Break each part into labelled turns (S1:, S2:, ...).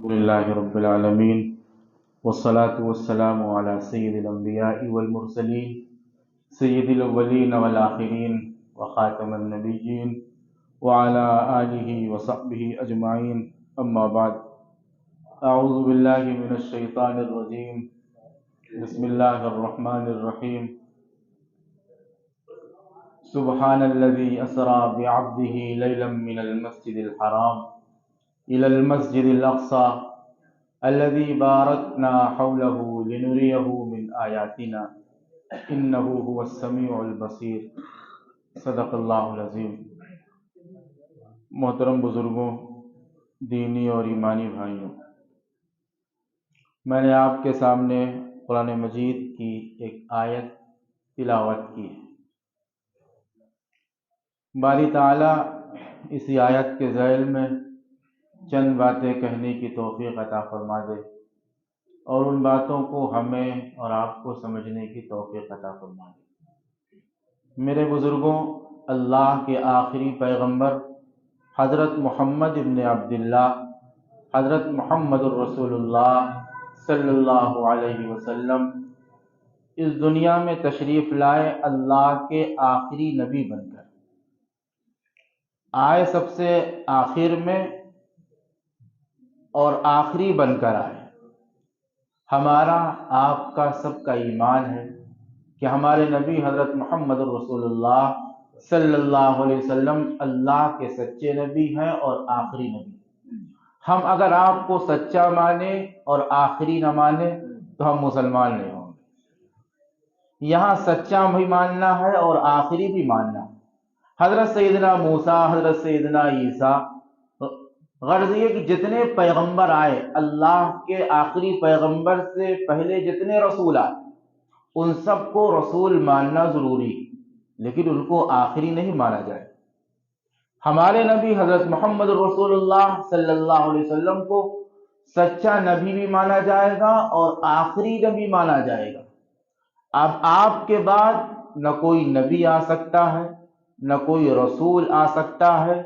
S1: لله رب العالمين والصلاة والسلام على سيد الأنبياء والمرسلين سيد الأولين والآخرين وخاتم النبيين وعلى آله وصحبه أجمعين أما بعد أعوذ بالله من الشيطان الرجيم بسم الله الرحمن الرحيم سبحان الذي أسرى بعبده ليلا من المسجد الحرام إلى المسجد الأقصى الذي باركنا حوله لنريه من آياتنا إنه هو السميع البصير صدق اللہ العظیم۔ محترم بزرگوں، دینی اور ایمانی بھائیوں، میں نے آپ کے سامنے قرآن مجید کی ایک آیت تلاوت کی ہے۔ باری تعالیٰ اسی آیت کے ذیل میں چند باتیں کہنے کی توفیق عطا فرما دے اور ان باتوں کو ہمیں اور آپ کو سمجھنے کی توفیق عطا فرما دے۔ میرے بزرگوں، اللہ کے آخری پیغمبر حضرت محمد ابن عبداللہ، حضرت محمد الرسول اللہ صلی اللہ علیہ وسلم اس دنیا میں تشریف لائے اللہ کے آخری نبی بن کر۔ آئے سب سے آخر میں اور آخری بن کر آئے۔ ہمارا آپ کا سب کا ایمان ہے کہ ہمارے نبی حضرت محمد الرسول اللہ صلی اللہ علیہ وسلم اللہ کے سچے نبی ہیں اور آخری نبی۔ ہم اگر آپ کو سچا مانیں اور آخری نہ مانیں تو ہم مسلمان نہیں ہوں گے۔ یہاں سچا بھی ماننا ہے اور آخری بھی ماننا ہے۔ حضرت سیدنا موسیٰ، حضرت سیدنا عیسیٰ، غرض یہ کہ جتنے پیغمبر آئے، اللہ کے آخری پیغمبر سے پہلے جتنے رسول آئے، ان سب کو رسول ماننا ضروری ہے، لیکن ان کو آخری نہیں مانا جائے۔ ہمارے نبی حضرت محمد رسول اللہ صلی اللہ علیہ وسلم کو سچا نبی بھی مانا جائے گا اور آخری نبی مانا جائے گا۔ اب آپ کے بعد نہ کوئی نبی آ سکتا ہے، نہ کوئی رسول آ سکتا ہے،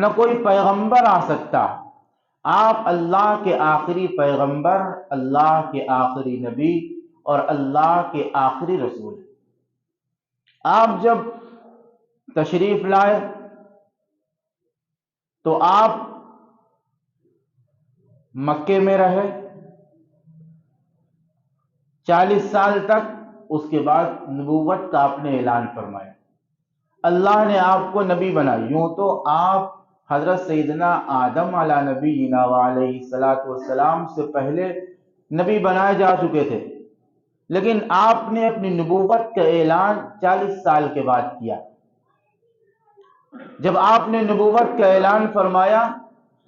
S1: نہ کوئی پیغمبر آ سکتا ہے۔ آپ اللہ کے آخری پیغمبر، اللہ کے آخری نبی اور اللہ کے آخری رسول ہیں۔ آپ جب تشریف لائے تو آپ مکے میں رہے 40 سال تک، اس کے بعد نبوت کا آپ نے اعلان فرمایا۔ اللہ نے آپ کو نبی بنایا۔ یوں تو آپ حضرت سیدنا آدم علیہ نبینا علیہ الصلاۃ والسلام سے پہلے نبی بنائے جا چکے تھے، لیکن آپ نے اپنی نبوت کا اعلان 40 سال کے بعد کیا۔ جب آپ نے نبوت کا اعلان فرمایا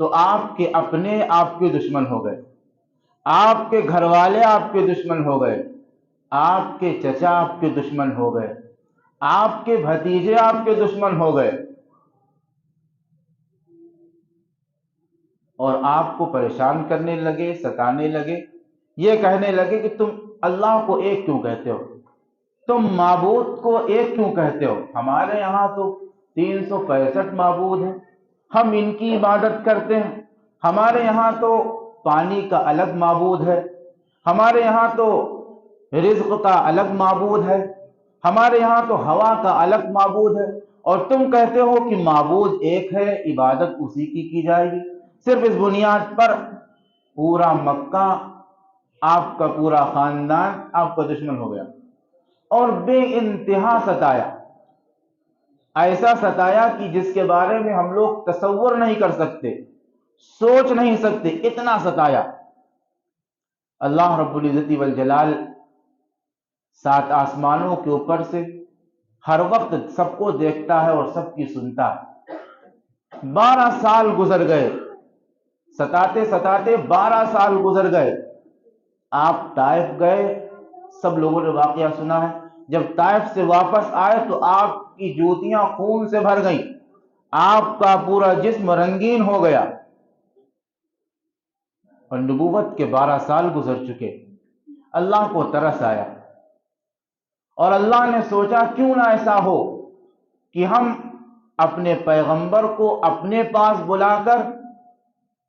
S1: تو آپ کے اپنے آپ کے دشمن ہو گئے، آپ کے گھر والے آپ کے دشمن ہو گئے، آپ کے چچا آپ کے دشمن ہو گئے، آپ کے بھتیجے آپ کے دشمن ہو گئے، اور آپ کو پریشان کرنے لگے، ستانے لگے، یہ کہنے لگے کہ تم اللہ کو ایک کیوں کہتے ہو، تم معبود کو ایک کیوں کہتے ہو؟ ہمارے یہاں تو 365 معبود ہیں، ہم ان کی عبادت کرتے ہیں۔ ہمارے یہاں تو پانی کا الگ معبود ہے، ہمارے یہاں تو رزق کا الگ معبود ہے، ہمارے یہاں تو ہوا کا الگ معبود ہے، اور تم کہتے ہو کہ معبود ایک ہے، عبادت اسی کی جائے گی۔ صرف اس بنیاد پر پورا مکہ، آپ کا پورا خاندان آپ کا دشمن ہو گیا اور بے انتہا ستایا، ایسا ستایا کہ جس کے بارے میں ہم لوگ تصور نہیں کر سکتے، سوچ نہیں سکتے، اتنا ستایا۔ اللہ رب العزت والجلال 7 آسمانوں کے اوپر سے ہر وقت سب کو دیکھتا ہے اور سب کی سنتا ہے۔ 12 سال گزر گئے، ستاتے ستاتے 12 سال گزر گئے۔ آپ طائف گئے، سب لوگوں نے واقعہ سنا ہے۔ جب طائف سے واپس آئے تو آپ کی جوتیاں خون سے بھر گئیں، آپ کا پورا جسم رنگین ہو گیا، اور نبوت کے 12 سال گزر چکے۔ اللہ کو ترس آیا اور اللہ نے سوچا کیوں نہ ایسا ہو کہ ہم اپنے پیغمبر کو اپنے پاس بلا کر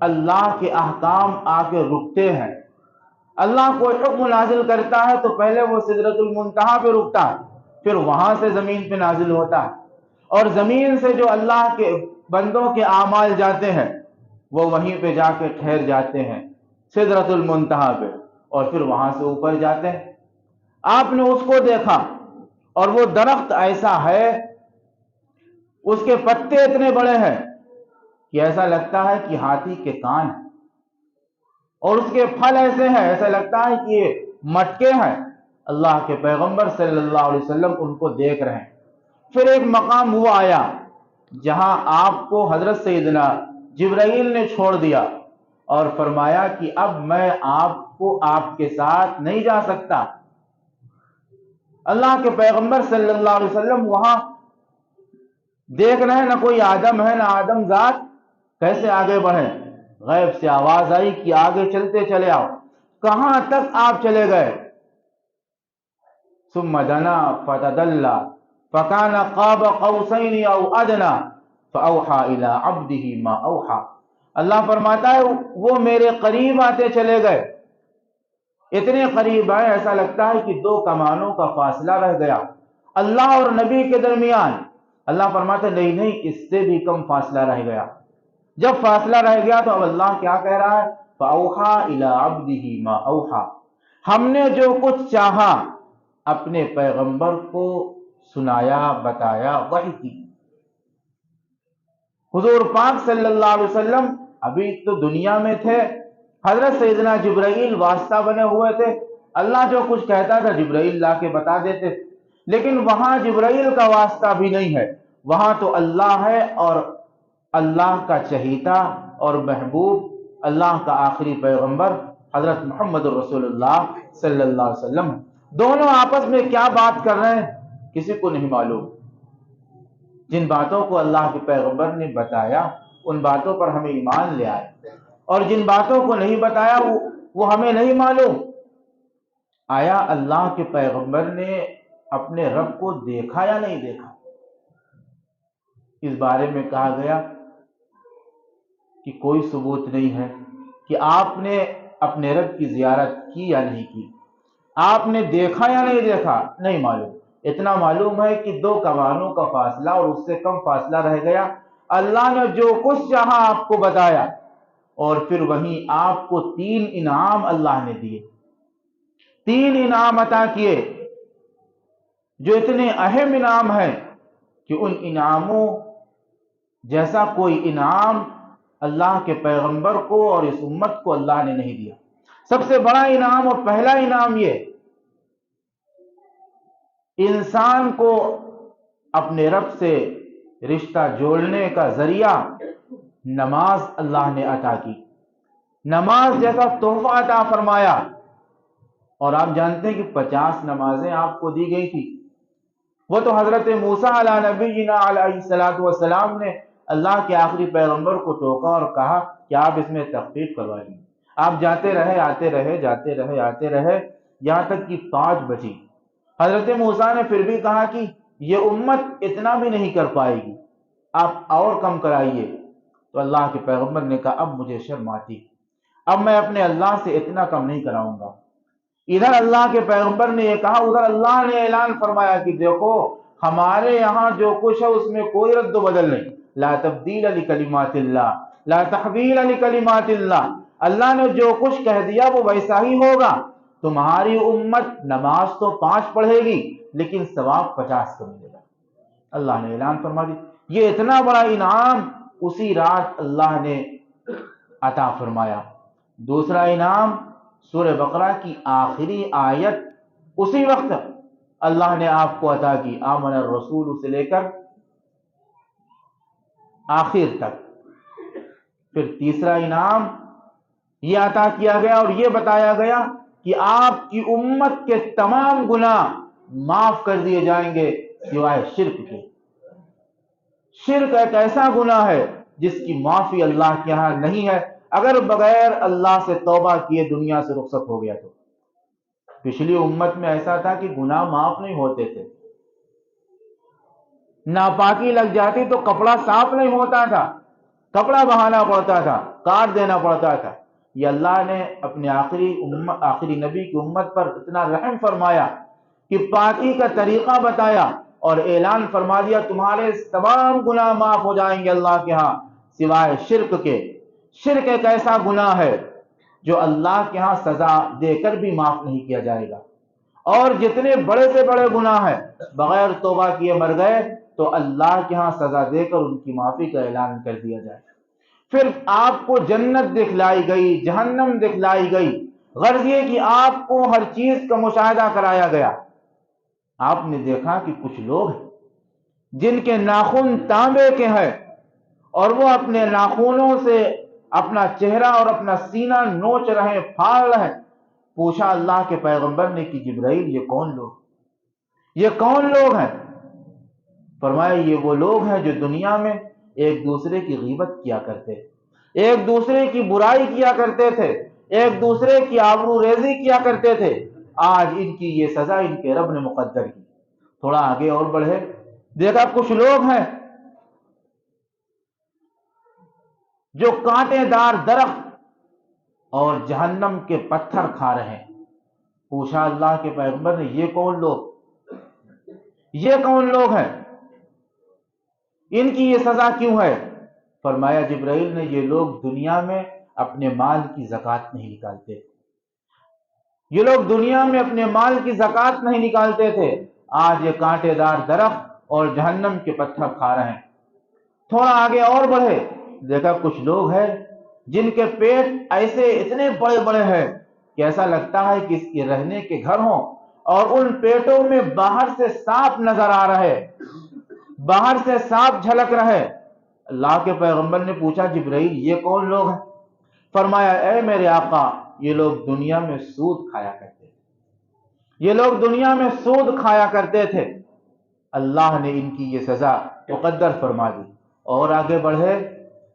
S1: اللہ کے احکام آ کے رکتے ہیں۔ اللہ کوئی حکم نازل کرتا ہے تو پہلے وہ سدرۃ المنتہا پہ رکتا ہے، پھر وہاں سے زمین پہ نازل ہوتا ہے، اور زمین سے جو اللہ کے بندوں کے اعمال جاتے ہیں وہ وہیں پہ جا کے ٹھہر جاتے ہیں سدرۃ المنتہا پہ، اور پھر وہاں سے اوپر جاتے ہیں۔ آپ نے اس کو دیکھا، اور وہ درخت ایسا ہے، اس کے پتے اتنے بڑے ہیں کہ ایسا لگتا ہے کہ ہاتھی کے کان ہیں، اور اس کے پھل ایسے ہیں ایسا لگتا ہے کہ یہ مٹکے ہیں۔ اللہ کے پیغمبر صلی اللہ علیہ وسلم ان کو دیکھ رہے ہیں۔ پھر ایک مقام وہ آیا جہاں آپ کو حضرت سیدنا جبرائیل نے چھوڑ دیا اور فرمایا کہ اب میں آپ کو آپ کے ساتھ نہیں جا سکتا۔ اللہ کے پیغمبر صلی اللہ علیہ وسلم وہاں دیکھ رہے ہیں، نہ کوئی آدم ہے نہ آدم ذات، کیسے آگے بڑھیں؟ غیب سے آواز آئی کہ آگے چلتے چلے آؤ۔ کہاں تک آپ چلے گئے؟ ثم دنا فتدلى فكان قاب قوسين او ادنى فاوحى الى عبده ما اوحى۔ اللہ فرماتا ہے وہ میرے قریب آتے چلے گئے، اتنے قریب آئے ایسا لگتا ہے کہ دو کمانوں کا فاصلہ رہ گیا اللہ اور نبی کے درمیان۔ اللہ فرماتا ہے نہیں نہیں، اس سے بھی کم فاصلہ رہ گیا۔ جب فاصلہ رہ گیا تو اب اللہ کیا کہہ رہا ہے؟ فاوحى الى عبده ما اوحى، ہم نے جو کچھ چاہا اپنے پیغمبر کو سنایا، بتایا، وحی کی۔ حضور پاک صلی اللہ علیہ وسلم ابھی تو دنیا میں تھے، حضرت سیدنا جبرائیل واسطہ بنے ہوئے تھے، اللہ جو کچھ کہتا تھا جبرائیل لا کے بتا دیتے، لیکن وہاں جبرائیل کا واسطہ بھی نہیں ہے، وہاں تو اللہ ہے، اور اللہ کا چہیتا اور محبوب، اللہ کا آخری پیغمبر حضرت محمد رسول اللہ صلی اللہ علیہ وسلم، دونوں آپس میں کیا بات کر رہے ہیں کسی کو نہیں معلوم۔ جن باتوں کو اللہ کے پیغمبر نے بتایا ان باتوں پر ہمیں ایمان لے آئے، اور جن باتوں کو نہیں بتایا وہ ہمیں نہیں معلوم۔ آیا اللہ کے پیغمبر نے اپنے رب کو دیکھا یا نہیں دیکھا؟ اس بارے میں کہا گیا کہ کوئی ثبوت نہیں ہے کہ آپ نے اپنے رب کی زیارت کی یا نہیں کی، آپ نے دیکھا یا نہیں دیکھا نہیں معلوم۔ اتنا معلوم ہے کہ دو کمانوں کا فاصلہ اور اس سے کم فاصلہ رہ گیا۔ اللہ نے جو کچھ چاہا آپ کو بتایا، اور پھر وہیں آپ کو 3 انعام اللہ نے دیے، 3 انعام عطا کیے جو اتنے اہم انعام ہیں کہ ان انعاموں جیسا کوئی انعام اللہ کے پیغمبر کو اور اس امت کو اللہ نے نہیں دیا۔ سب سے بڑا انعام اور پہلا انعام یہ، انسان کو اپنے رب سے رشتہ جوڑنے کا ذریعہ نماز اللہ نے عطا کی، نماز جیسا تحفہ عطا فرمایا۔ اور آپ جانتے ہیں کہ 50 نمازیں آپ کو دی گئی تھی، وہ تو حضرت موسیٰ علیہ نبینا علیہ الصلوۃ والسلام نے اللہ کے آخری پیغمبر کو ٹوکا اور کہا کہ آپ اس میں تخفیف کروا لیں۔ آپ جاتے رہے آتے رہے، جاتے رہے آتے رہے، یہاں تک کہ 5 بچی۔ حضرت موسیٰ نے پھر بھی کہا کہ یہ امت اتنا بھی نہیں کر پائے گی، آپ اور کم کرائیے۔ تو اللہ کے پیغمبر نے کہا اب مجھے شرم آتی، اب میں اپنے اللہ سے اتنا کم نہیں کراؤں گا۔ ادھر اللہ کے پیغمبر نے یہ کہا، ادھر اللہ نے اعلان فرمایا کہ دیکھو ہمارے یہاں جو کچھ ہے اس میں کوئی رد و بدل نہیں، لا تبدیل لکلمات اللہ، لا تحویل لکلمات اللہ، اللہ نے جو کچھ کہہ دیا وہ ویسا ہی ہوگا۔ تمہاری امت نماز تو 5 پڑھے گی لیکن ثواب 50 کا ملے گا، اللہ نے اعلان فرما دی۔ یہ اتنا بڑا انعام اسی رات اللہ نے عطا فرمایا۔ دوسرا انعام سورہ بقرہ کی آخری آیت اسی وقت اللہ نے آپ کو عطا کی، آمن الرسول سے لے کر آخر تک۔ پھر تیسرا انعام یہ عطا کیا گیا اور یہ بتایا گیا کہ آپ کی امت کے تمام گناہ معاف کر دیے جائیں گے سوائے شرک کے۔ شرک ایک ایسا گناہ ہے جس کی معافی اللہ کے ہاں نہیں ہے، اگر بغیر اللہ سے توبہ کیے دنیا سے رخصت ہو گیا تو۔ پچھلی امت میں ایسا تھا کہ گناہ معاف نہیں ہوتے تھے، ناپاکی لگ جاتی تو کپڑا صاف نہیں ہوتا تھا، کپڑا بہانا پڑتا تھا، کاٹ دینا پڑتا تھا۔ یہ اللہ نے اپنے آخری نبی کی امت پر اتنا رحم فرمایا کہ پاکی کا طریقہ بتایا اور اعلان فرما دیا تمہارے تمام گناہ معاف ہو جائیں گے اللہ کے ہاں سوائے شرک کے۔ شرک ایک ایسا گناہ ہے جو اللہ کے ہاں سزا دے کر بھی معاف نہیں کیا جائے گا، اور جتنے بڑے سے بڑے گناہ ہیں بغیر توبہ کیے مر گئے تو اللہ کے ہاں سزا دے کر ان کی معافی کا اعلان کر دیا جائے۔ پھر آپ کو جنت دکھلائی گئی، جہنم دکھلائی گئی، غرض یہ کہ آپ کو ہر چیز کا مشاہدہ کرایا گیا۔ آپ نے دیکھا کہ کچھ لوگ ہیں جن کے ناخن تانبے کے ہیں اور وہ اپنے ناخنوں سے اپنا چہرہ اور اپنا سینہ نوچ رہے ہیں، پھاڑ رہے ہیں۔ پوچھا اللہ کے پیغمبر نے کہ جبرائیل یہ کون لوگ ہیں؟ فرمایا یہ وہ لوگ ہیں جو دنیا میں ایک دوسرے کی غیبت کیا کرتے، ایک دوسرے کی برائی کیا کرتے تھے، ایک دوسرے کی آبرو ریزی کیا کرتے تھے۔ آج ان کی یہ سزا ان کے رب نے مقدر کی۔ تھوڑا آگے اور بڑھے، دیکھا کچھ لوگ ہیں جو کانٹے دار درخت اور جہنم کے پتھر کھا رہے ہیں۔ پوچھا اللہ کے پیغمبر نے یہ کون لوگ ہیں؟ ان کی یہ سزا کیوں ہے؟ فرمایا جبرائیل نے یہ لوگ دنیا میں اپنے مال کی زکوٰۃ نہیں نکالتے، یہ لوگ دنیا میں اپنے مال کی زکوٰۃ نہیں نکالتے تھے، آج یہ کانٹے دار درخت اور جہنم کے پتھر کھا رہے ہیں۔ تھوڑا آگے اور بڑھے، دیکھا کچھ لوگ ہیں جن کے پیٹ ایسے اتنے بڑے بڑے ہیں کہ ایسا لگتا ہے کہ اس کے رہنے کے گھر ہوں، اور ان پیٹوں میں باہر سے سانپ نظر آ رہے، باہر سے سانپ جھلک رہے۔ اللہ کے پیغمبر نے پوچھا جبرائیل یہ کون لوگ ہیں؟ فرمایا اے میرے آقا یہ لوگ دنیا میں سود کھایا کرتے تھے، اللہ نے ان کی یہ سزا مقدر فرما دی۔ اور آگے بڑھے،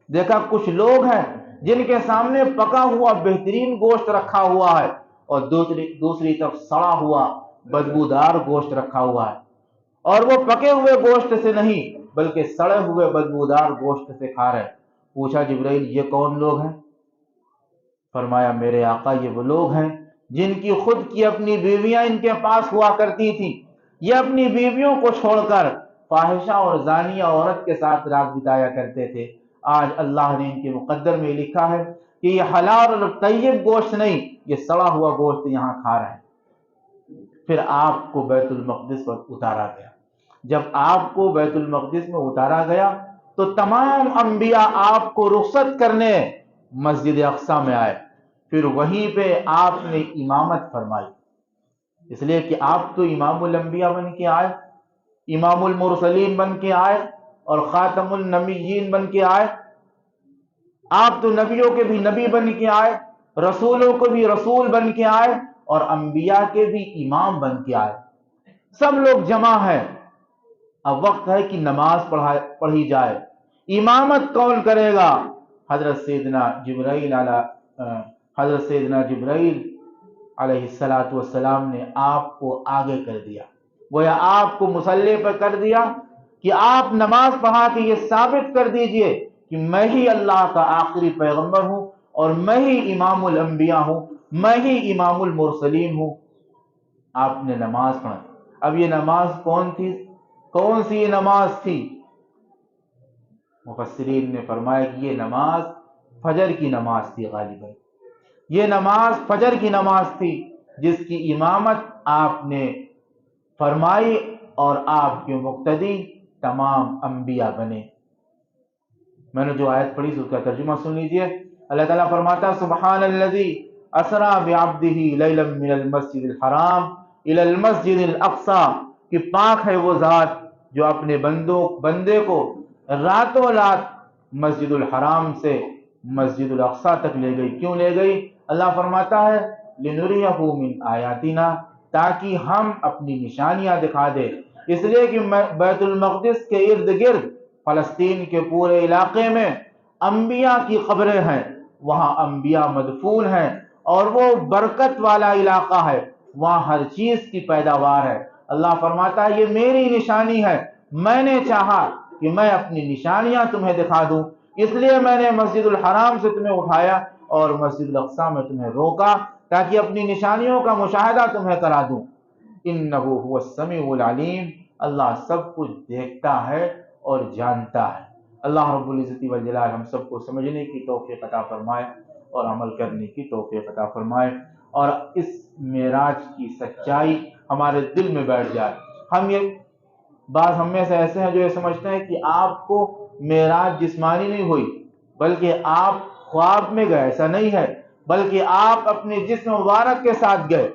S1: دیکھا کچھ لوگ ہیں جن کے سامنے پکا ہوا بہترین گوشت رکھا ہوا ہے اور دوسری طرف سڑا ہوا بدبودار گوشت رکھا ہوا ہے، اور وہ پکے ہوئے گوشت سے نہیں بلکہ سڑے ہوئے بدبودار گوشت سے کھا رہے۔ پوچھا جبرائیل یہ کون لوگ ہیں؟ فرمایا میرے آقا یہ وہ لوگ ہیں جن کی خود کی اپنی بیویاں ان کے پاس ہوا کرتی تھیں، یہ اپنی بیویوں کو چھوڑ کر فاحشہ اور زانیہ عورت کے ساتھ رات بتایا کرتے تھے۔ آج اللہ نے ان کے مقدر میں لکھا ہے کہ یہ حلال اور طیب گوشت نہیں، یہ سڑا ہوا گوشت یہاں کھا رہے ہیں۔ پھر آپ کو بیت المقدس پر اتارا گیا۔ جب آپ کو بیت المقدس میں اتارا گیا تو تمام انبیاء آپ کو رخصت کرنے مسجد اقصیٰ میں آئے، پھر وہیں پہ آپ نے امامت فرمائی، اس لیے کہ آپ تو امام الانبیاء بن کے آئے، امام المرسلین بن کے آئے اور خاتم النبیین بن کے آئے۔ آپ تو نبیوں کے بھی نبی بن کے آئے، رسولوں کو بھی رسول بن کے آئے اور انبیاء کے بھی امام بن کے آئے۔ سب لوگ جمع ہیں، اب وقت ہے کہ نماز پڑھی جائے۔ امامت کون کرے گا؟ حضرت سیدنا جبرائیل علیہ السلام نے آپ کو آگے کر دیا، گویا آپ کو مصلی پر کر دیا کہ آپ نماز پڑھا کے یہ ثابت کر دیجئے کہ میں ہی اللہ کا آخری پیغمبر ہوں اور میں ہی امام الانبیاء ہوں، میں ہی امام المرسلین ہوں۔ آپ نے نماز پڑھا۔ اب یہ نماز کون سی نماز تھی؟ مفسرین نے فرمایا کہ یہ نماز فجر کی نماز تھی، غالباً یہ نماز فجر کی نماز تھی جس کی امامت آپ نے فرمائی اور آپ کے مقتدی تمام انبیاء بنے۔ میں نے جو آیت پڑھی اس کا ترجمہ سن لیجئے۔ اللہ تعالیٰ فرماتا سبحان الذی اسری بعبدہ لیلا من المسجد الحرام الی المسجد الاقصی، کہ پاک ہے وہ ذات جو اپنے بندے کو راتوں رات مسجد الحرام سے مسجد الاقصی تک لے گئی۔ کیوں لے گئی؟ اللہ فرماتا ہے لنریہ من آیاتنا، تاکہ ہم اپنی نشانیاں دکھا دے۔ اس لیے کہ بیت المقدس کے ارد گرد فلسطین کے پورے علاقے میں انبیاء کی قبریں ہیں، وہاں انبیاء مدفون ہیں اور وہ برکت والا علاقہ ہے، وہاں ہر چیز کی پیداوار ہے۔ اللہ فرماتا ہے یہ میری نشانی ہے، میں نے چاہا کہ میں اپنی نشانیاں تمہیں دکھا دوں، اس لیے میں نے مسجد الحرام سے تمہیں اٹھایا اور مسجد الاقصی میں تمہیں روکا تاکہ اپنی نشانیوں کا مشاہدہ تمہیں کرا دوں۔ انہ هو السمیع العلیم، اللہ سب کچھ دیکھتا ہے اور جانتا ہے۔ اللہ رب العزت والجلال ہم سب کو سمجھنے کی توفیق عطا فرمائے اور عمل کرنے کی توفیق عطا فرمائے، اور اس معراج کی سچائی ہمارے دل میں بیٹھ جائے۔ ہم میں سے ایسے ہیں جو یہ سمجھتے ہیں کہ آپ کو معراج جسمانی نہیں ہوئی بلکہ آپ خواب میں گئے، ایسا نہیں ہے، بلکہ آپ اپنے جسم مبارک کے ساتھ گئے،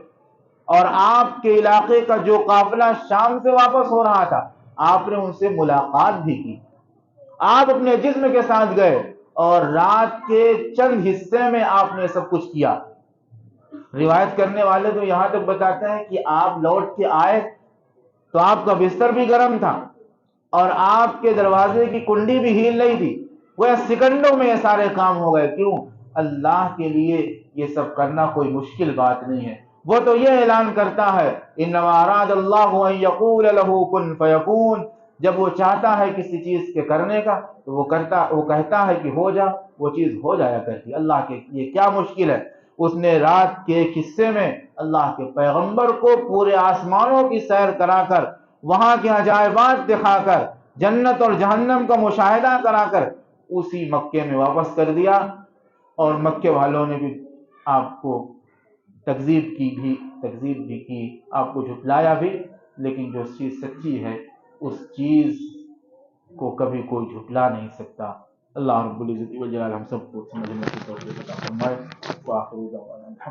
S1: اور آپ کے علاقے کا جو قافلہ شام سے واپس ہو رہا تھا آپ نے ان سے ملاقات بھی کی۔ آپ اپنے جسم کے ساتھ گئے اور رات کے چند حصے میں آپ نے سب کچھ کیا۔ روایت کرنے والے تو یہاں تک بتاتے ہیں کہ آپ لوٹ کے آئے تو آپ کا بستر بھی گرم تھا اور آپ کے دروازے کی کنڈی بھی ہل رہی تھی، وہ سیکنڈوں میں یہ سارے کام ہو گئے۔ کیوں؟ اللہ کے لیے یہ سب کرنا کوئی مشکل بات نہیں ہے۔ وہ تو یہ اعلان کرتا ہے انما اراد اللہ ان یقول له کن فیکون، جب وہ چاہتا ہے کسی چیز کے کرنے کا تو وہ کہتا ہے کہ ہو جا، وہ چیز ہو جایا کرتی۔ اللہ کے لیے کیا مشکل ہے؟ اس نے رات کے ایک حصے میں اللہ کے پیغمبر کو پورے آسمانوں کی سیر کرا کر، وہاں کے عجائبات دکھا کر، جنت اور جہنم کا مشاہدہ کرا کر اسی مکے میں واپس کر دیا، اور مکے والوں نے بھی آپ کو تکذیب بھی کی، آپ کو جھٹلایا بھی، لیکن جو چیز سچی ہے اس چیز کو کبھی کوئی جھٹلا نہیں سکتا۔ اللہ رب العزت والجلال ہم سب کو سمجھنے کی توفیق عطا فرمائے۔ وآخر دعوانا